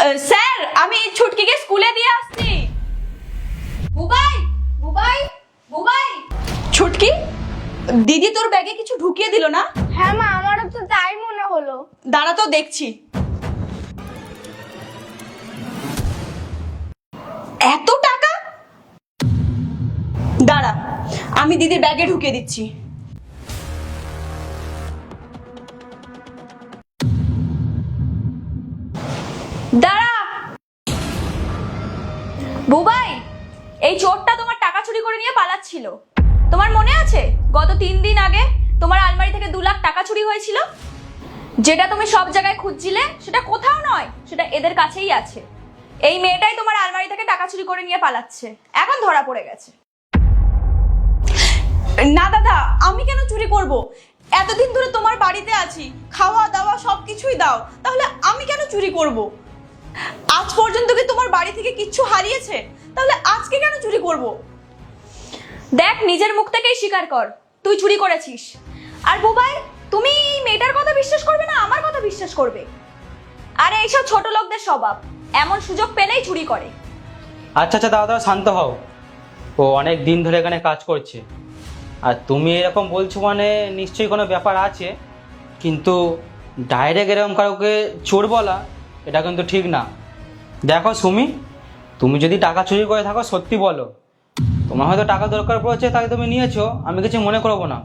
Sir আমি ছুটকিকে স্কুলে দিয়ে আসছি। বুবাই বুবাই বুবাই। ছুটকি, দিদি তোর ব্যাগে কিছু ঢুকিয়ে দিল না? হ্যাঁ মা, আমারও তো তাই মনে হলো। দাঁড়া তো দেখছি। এত টাকা? দাঁড়া, আমি দিদির ব্যাগে ঢুকিয়ে দিচ্ছি। দাঁড়া। বুবাই, এই চোরটা তোমার টাকা চুরি করে নিয়ে পালাচ্ছিল। তোমার মনে আছে গত 3 দিন আগে তোমার আলমারি থেকে 2 লাখ টাকা চুরি হয়েছিল? যেটা তুমি সব জায়গায় খুঁজছিলে সেটা কোথাও নয়, সেটা এদের কাছেই আছে। এই মেয়েটাই তোমার আলমারি থেকে টাকা চুরি করে নিয়ে পালাচ্ছে, এখন ধরা পড়ে গেছে। না দাদা, আমি কেন চুরি করব? এতদিন ধরে তোমার বাড়িতে আছি, খাওয়া দাওয়া সবকিছুই দাও, তাহলে আমি কেন চুরি করব? আজ পর্যন্ত কি তোমার বাড়ি থেকে কিচ্ছু হারিয়েছে? তাহলে আজকে কেন চুরি করব? দেখ, নিজের মুখ থেকেই স্বীকার কর তুই চুরি করেছিস। আর বুবাই, তুমি এই মেয়েটার কথা বিশ্বাস করবে না আমার কথা বিশ্বাস করবে? আরে এইসব ছোট লোকদের স্বভাব, এমন সুযোগ পেলেই চুরি করে। আচ্ছা আচ্ছা, দাদা শান্ত হও। ও অনেক দিন ধরে এখানে কাজ করছে, আর তুমি এরকম বলছো মানে নিশ্চয়ই কোনো ব্যাপার আছে। কিন্তু ডাইরেক্ট এরকম কাউকে চোর বলা এটা কিন্তু ঠিক না। দেখো সুমি, তুমি যদি টাকা চুরি করে থাকো সত্যি বলো। তোমার হয়তো টাকা দরকার পড়েছে তাই তুমি নিয়েছো, আমি কিছু মনে করবো না,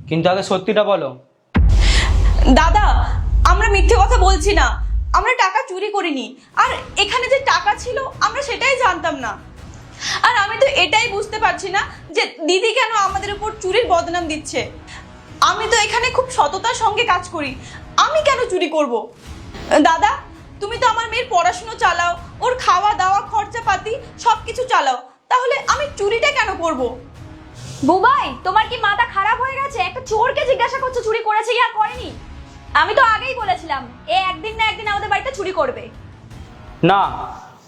কিন্তু আগে সত্যিটা বলো। দাদা, আমরা মিথ্যে কথা বলছি না, আমরা টাকা চুরি করিনি। আর এখানে যে টাকা ছিল আমরা সেটাই জানতাম না। আর আমি তো এটাই বুঝতে পারছি না যে দিদি কেন আমাদের উপর চুরির বদনাম দিচ্ছে। আমি তো এখানে খুব সততার সঙ্গে কাজ করি, আমি কেন চুরি করব? দাদা, তুমি তো আমার মেয়ের পড়াশুনো চালাও, ওর খাওয়া দাওয়া খরচাপাতি সবকিছু চালাও, তাহলে আমি চুরিটা কেন করব? বুবাই, তোমার কি মাথা খারাপ হয়ে গেছে? একটা চোরকে জিজ্ঞাসা করছো চুরি করেছে কি আর করেনি? আমি তো আগেই বলেছিলাম এ একদিন না একদিন আমাদের বাড়িতে চুরি করবে। না,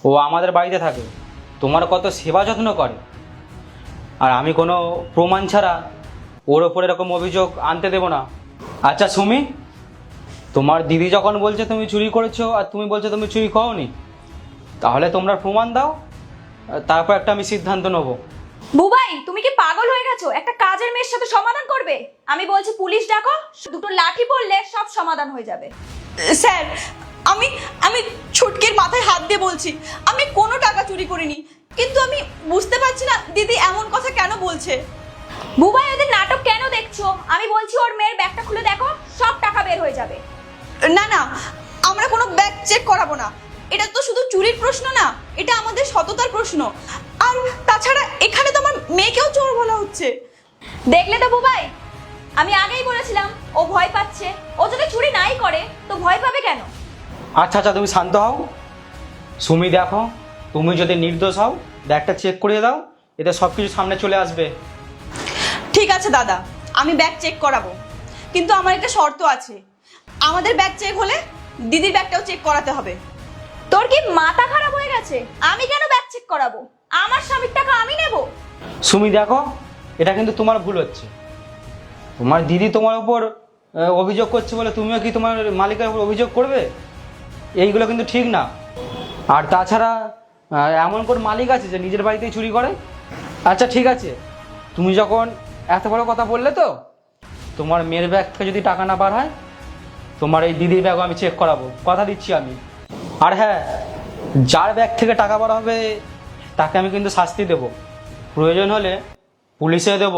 ও আমাদের বাড়িতে থাকে, তোমার কত সেবা যত্ন করে, আর আমি কোনো প্রমাণ ছাড়া ওর ওপর এরকম অভিযোগ আনতে দেবো না। আচ্ছা সুমি, তোমার দিদি যখন বলছে তুমি চুরি করেছো আর তুমি বলছো তুমি চুরি করোনি, তাহলে তোমরা প্রমাণ দাও, তারপর একটা আমি সিদ্ধান্ত নেব। বুবাই, তুমি কি পাগল হয়ে গেছো? একটা কাজের মেয়ের সাথে সমাধান করবে? আমি বলছি পুলিশ ডাকো, দুটো লাঠি পড়লে সব সমাধান হয়ে যাবে। স্যার, আমি আমি ছুটকির মাথায় হাত দিয়ে বলছি আমি কোনো টাকা চুরি করিনি, কিন্তু আমি বুঝতে পারছি না দিদি এমন কথা কেন বলছে। বুবাই, ওদের নাটক কেন দেখছো? আমি বলছি ওর মেয়ের ব্যাগটা খুলে দেখো, সব টাকা বের হয়ে যাবে। না না, আমরা কোনো ব্যাগ চেক করাবো না। এটা তো শুধু চুরির প্রশ্ন না, এটা আমাদের সততার প্রশ্ন। আর তাছাড়া এখানে তো আমার মেয়েকেও চোর বলা হচ্ছে। দেখলে তো বুবাই, আমি আগেই বলেছিলাম ও ভয় পাচ্ছে। ও যদি চুরি নাই করে তো ভয় পাবে কেন? আচ্ছা আচ্ছা, তুমি শান্ত হও। সুমি দেখো, তুমি যদি নির্দোষ হও ব্যাগটা চেক করিয়ে দাও, এতে সব কিছু সামনে চলে আসবে। ঠিক আছে দাদা, আমি ব্যাগ চেক করাবো, কিন্তু আমার একটা শর্ত আছে। আমাদের ব্যাগ চেক হলে দিদির ব্যাগটাও চেক করাতে হবে। তোর কি মাথা খারাপ হয়ে গেছে? আমি কেন ব্যাগ চেক করাবো? আমার স্বামীর টাকা আমি নেব। সুমি দেখো, এটা কিন্তু তোমার ভুল হচ্ছে। তোমার দিদি তোমার উপর অভিযোগ করছে বলে তুমিও কি তোমার মালিকের উপর অভিযোগ করবে? এইগুলো কিন্তু ঠিক না। আর তাছাড়া এমন কোন মালিক আছে যে নিজের বাড়িতেই চুরি করে? আচ্ছা ঠিক আছে, তুমি যখন এত বড় কথা বললে, তো তোমার মেয়ের ব্যাগ থেকে যদি টাকা না বার হয়, তোমার এই দিদির ব্যাগও আমি চেক করাবো, কথা দিচ্ছি আমি। আর হ্যাঁ, যার ব্যাগ থেকে টাকা বার হবে তাকে আমি কিন্তু শাস্তি দেব, প্রয়োজন হলে পুলিশে দেব।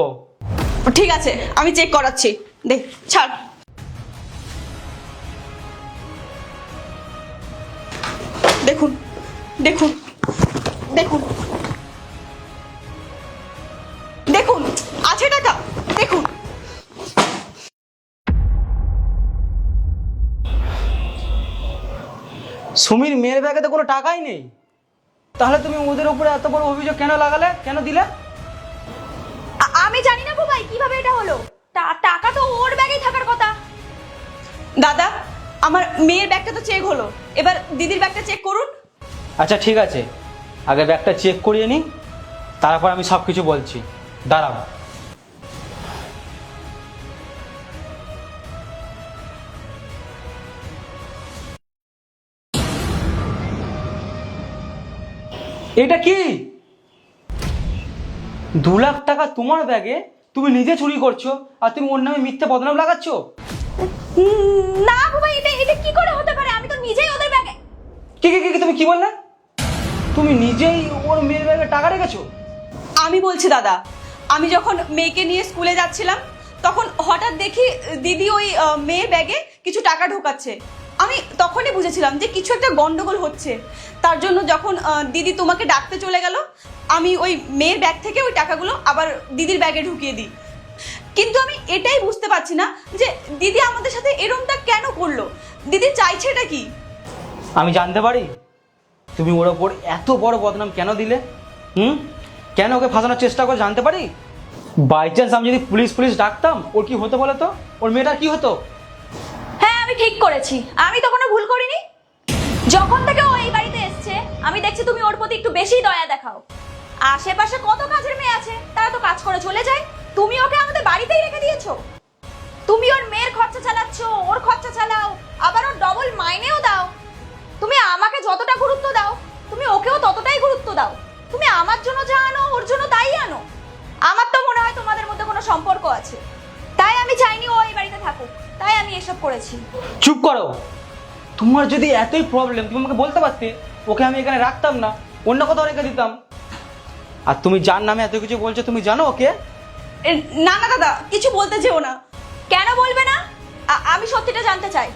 ঠিক আছে, আমি চেক করাচ্ছি। দে, ছাড়। দেখুন দেখুন দেখুন দেখুন, আছে টাকা, দেখুন। সুমির মেয়ের ব্যাগে তো কোনো টাকাই নেই, তাহলে তুমি ওদের উপরে এত বড় অভিযোগ কেন লাগালে, কেন দিলে? আমি জানি না বুবাই কিভাবে এটা হলো। টাকা তো ওর ব্যাগেই থাকার কথা। দাদা, আমার মেয়ের ব্যাগটা তো চেক হলো, এবার দিদির ব্যাগটা চেক করুন। আচ্ছা ঠিক আছে, আগে ব্যাগটা চেক করিয়ে নিই, তারপর আমি সব কিছু বলছি, দাঁড়াও। এটা কি 2 লাখ টাকা তোমার ব্যাগে, তুমি নিজে চুরি করছো আর তুমি ওর নামে মিথ্যে বদনাম লাগাচ্ছ? না বুবাই, এটা এটা কি করে হতে পারে? আমি তো নিজেই ওদের ব্যাগে। কি কি কি তুমি কি বললে? তুমি নিজেই ওর মেয়ের ব্যাগে টাকা রেখেছো? আমি বলছি দাদা, আমি যখন মেয়েকে নিয়ে স্কুলে যাচ্ছিলাম তখন হঠাৎ দেখি দিদি ওই মেয়ের ব্যাগে কিছু টাকা ঢোকাচ্ছে। আমি তখনই বুঝেছিলাম যে কিছু একটা গন্ডগোল হচ্ছে। তার জন্য যখন দিদি তোমাকে ডাকতে চলে গেল, আমি ওই মেয়ের ব্যাগ থেকে ওই টাকাগুলো আবার দিদির ব্যাগে ঢুকিয়ে দিই। কিন্তু আমি এটাই বুঝতে পারছি না যে দিদি আমাদের সাথে এরকমটা কেন করলো। দিদি চাইছে এটা কি? আমি জানতে পারি তুমি ওর ওপর এত বড় বদনাম কেন দিলে? কেন ওকে ফাঁসানোর চেষ্টা করে জানতে পারি? বাই চান্স আমি যদি পুলিশ ডাকতাম, ওর কি হতো বলো তো? ওর মেয়েটার কি হতো? হ্যাঁ, আমি ঠিক করেছি। আমি তো কোনো ভুল করিনি। যখন থেকে ও এই বাড়িতে এসছে আমি দেখছি তুমি ওর প্রতি একটু বেশি দয়া দেখাও। আশেপাশে কত কাজের মেয়ে আছে, তারা তো কাজ করে চলে যায়। তুমি ওকে আমাদের বাড়িতেই রেখে দিয়েছো। তুমি ওর মেয়ের খরচা চালাচ্ছ, ওর খরচা চালাও, আবার ওর ডবল মাইনেও দাও। তুমি আমাকে যতটা গুরুত্ব দাও তুমি ওকেও ততটাই গুরুত্ব দাও। তুমি আমার জন্য যা আনো ওর জন্য তাই আনো। আমার তো মনে হয় তোমাদের মধ্যে কোনো সম্পর্ক আছে। তাই আমি চাইনি ও এই বাড়িতে থাকুক, তাই আমি এসব করেছি। চুপ করো। তোমার যদি এতই প্রবলেম তুমি আমাকে বলতে পারতে, ওকে আমি এখানে রাখতাম না, অন্য কোথাও রেখে দিতাম। আর তুমি যার নামে এত কিছু বলছো, তুমি জানো ওকে? না না দাদা, কিছু বলতে যেও না। কেন বলবে না? আমি সত্যিটা জানতে চাই।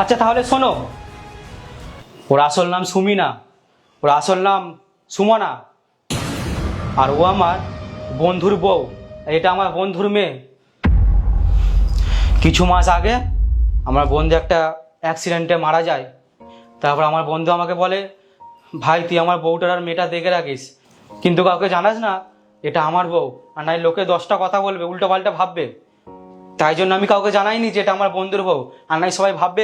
আচ্ছা তাহলে শোনো, ওর আসল নাম সুমি না, ওর আসল নাম সুমনা। আর ও আমার বন্ধুর বউ, এটা আমার বন্ধুর মেয়ে। কিছু মাস আগে আমার বন্ধু একটা অ্যাক্সিডেন্টে মারা যায়। তারপর আমার বন্ধু আমাকে বলে, ভাই তুই আমার বউটার আর মেয়েটা দেখে রাখিস, কিন্তু কাউকে জানাস না এটা আমার বউ, আর নাই লোকে 10টা কথা বলবে, উল্টো পাল্টা ভাববে। তাই জন্য আমি কাউকে জানাইনি যে এটা আমার বন্ধুর বউ, আর নাই সবাই ভাববে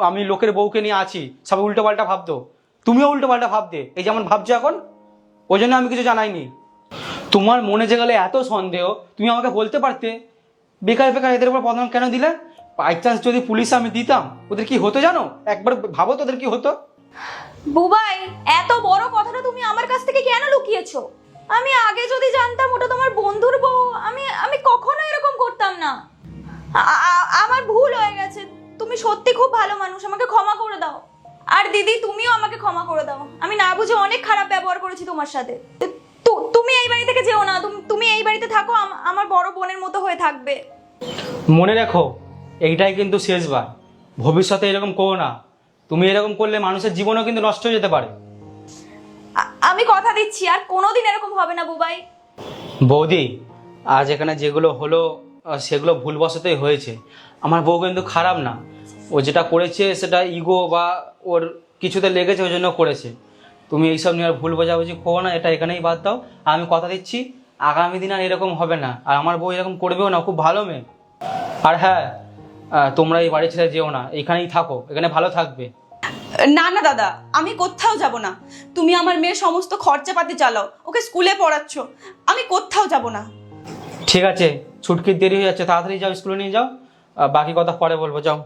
আমি লোকের বউকে নিয়ে আছি, সবাই উল্টো পাল্টা ভাবতো। তুমিও উল্টো পাল্টা ভাবতে, এই যেমন ভাবছো এখন, ওই জন্য আমি কিছু জানাইনি। তোমার মনে যে গেলে এত সন্দেহ, তুমি আমাকে বলতে পারতে বেকার বেকার এদের উপর বদনাম কেন দিলে? বাই চান্স যদি পুলিশে আমি দিতাম, ওদের কি হতো জানো? একবার ভাবো তো ওদের কি হতো। বুবাই, এত বড় কথাটা তুমি আমার কাছ থেকে কেন লুকিয়েছো? আমি আগে যদি জানতাম ওটা তোমার বন্ধুর বউ, আমি কখনো এরকম করতাম না। আমার ভুল হয়ে গেছে। তুমি সত্যি খুব ভালো মানুষ, আমাকে ক্ষমা করে দাও। আর দিদি তুমিও আমাকে ক্ষমা করে দাও। আমি না বুঝে অনেক খারাপ ব্যবহার করেছি তোমার সাথে। তুমি এই বাড়ি থেকে যেও না, তুমি এই বাড়িতে থাকো, আমার বড় বোনের মতো হয়ে থাকবে। মনে রেখো, এইটাই কিন্তু শেষবার। ভবিষ্যতে এরকম করো না। তুমি এরকম করলে মানুষের জীবনও কিন্তু নষ্ট হয়ে যেতে পারে। আমি কথা দিচ্ছি আর কোনোদিন এরকম হবে না বুবাই। বৌদি, আজ এখানে যেগুলো হলো সেগুলো ভুলবশতই হয়েছে। আমার বউ কিন্তু খারাপ না, ও যেটা করেছে সেটা ইগো বা ওর কিছুতে লেগেছে ওই জন্য করেছে। তুমি এইসব নিয়ে আর ভুল বোঝাবুঝি করো না, এটা এখানেই বাদ দাও। আমি কথা দিচ্ছি আগামী দিন আর এরকম হবে না, আর আমার বউ এরকম করবেও না, খুব ভালো মেয়ে। আর হ্যাঁ, তোমরা এই বাড়ি ছেড়ে যেও না, এখানেই থাকো, এখানে ভালো থাকবে। না না দাদা, আমি কোথাও যাব না। তুমি আমার মেয়ের সমস্ত খরচাপাতি চালাও, ওকে স্কুলে পড়াচ্ছ, আমি কোথাও যাব না। ঠিক আছে, ছুটকির দেরি হয়ে যাচ্ছে, তাড়াতাড়ি যাও, স্কুলে নিয়ে যাও। বাকি কথা পরে বলবো, যাও।